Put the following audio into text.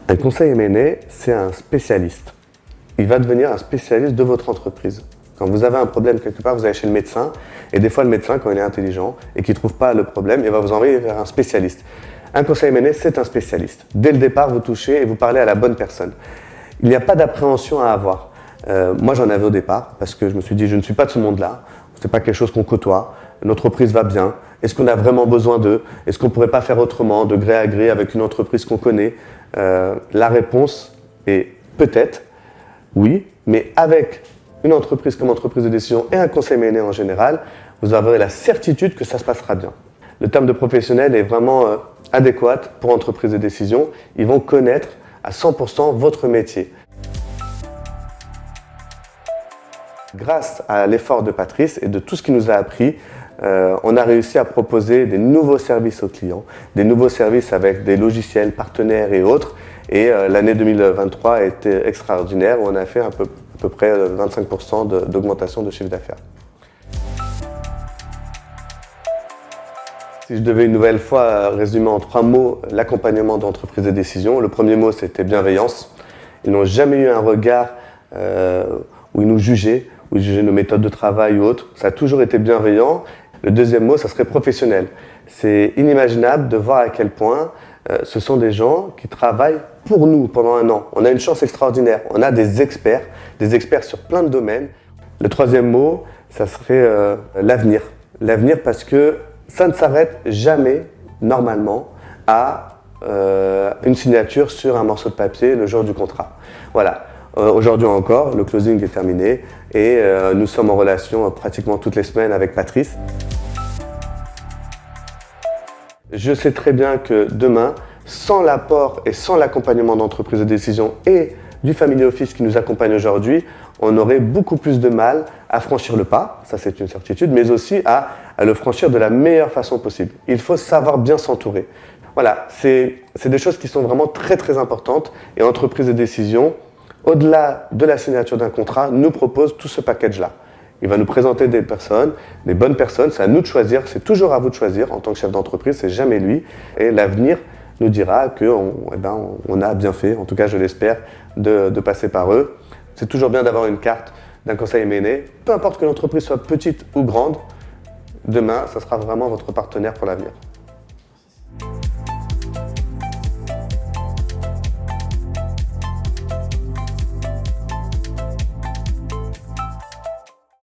Un conseil M&A, c'est un spécialiste. Il va devenir un spécialiste de votre entreprise. Quand vous avez un problème quelque part, vous allez chez le médecin, et des fois le médecin, quand il est intelligent et qu'il ne trouve pas le problème, il va vous envoyer vers un spécialiste. Un conseil M&A, c'est un spécialiste. Dès le départ, vous touchez et vous parlez à la bonne personne. Il n'y a pas d'appréhension à avoir. Moi, j'en avais au départ, parce que je me suis dit, je ne suis pas de ce monde-là, ce n'est pas quelque chose qu'on côtoie, notre entreprise va bien, est-ce qu'on a vraiment besoin d'eux? Est-ce qu'on ne pourrait pas faire autrement, de gré à gré, avec une entreprise qu'on connaît? La réponse est peut-être oui, mais avec une entreprise comme entreprise de décision et un conseil M&A en général, vous aurez la certitude que ça se passera bien. Le terme de professionnel est vraiment adéquat pour entreprise de décision. Ils vont connaître à 100% votre métier. Grâce à l'effort de Patrice et de tout ce qu'il nous a appris, on a réussi à proposer des nouveaux services aux clients, des nouveaux services avec des logiciels, partenaires et autres. Et l'année 2023 a été extraordinaire, où on a fait à peu près 25% d'augmentation de chiffre d'affaires. Si je devais une nouvelle fois résumer en 3 mots l'accompagnement d'entreprise de décision, le premier mot c'était bienveillance. Ils n'ont jamais eu un regard où ils nous jugeaient, où ils jugeaient nos méthodes de travail ou autres. Ça a toujours été bienveillant. Le deuxième mot, ça serait professionnel. C'est inimaginable de voir à quel point ce sont des gens qui travaillent pour nous pendant 1 an. On a une chance extraordinaire. On a des experts sur plein de domaines. Le troisième mot, ça serait l'avenir. L'avenir parce que ça ne s'arrête jamais, normalement, à une signature sur un morceau de papier le jour du contrat. Voilà. Aujourd'hui encore, le closing est terminé et nous sommes en relation pratiquement toutes les semaines avec Patrice. Je sais très bien que demain, sans l'apport et sans l'accompagnement d'entreprise de décision et du family office qui nous accompagne aujourd'hui, on aurait beaucoup plus de mal à franchir le pas, ça c'est une certitude, mais aussi à le franchir de la meilleure façon possible. Il faut savoir bien s'entourer. Voilà, c'est des choses qui sont vraiment très très importantes et entreprise de décision, au-delà de la signature d'un contrat, nous propose tout ce package-là. Il va nous présenter des personnes, des bonnes personnes, c'est à nous de choisir, c'est toujours à vous de choisir en tant que chef d'entreprise, c'est jamais lui. Et l'avenir nous dira qu'on a bien fait, en tout cas je l'espère, de passer par eux. C'est toujours bien d'avoir une carte d'un conseil M&A, peu importe que l'entreprise soit petite ou grande, demain, ça sera vraiment votre partenaire pour l'avenir.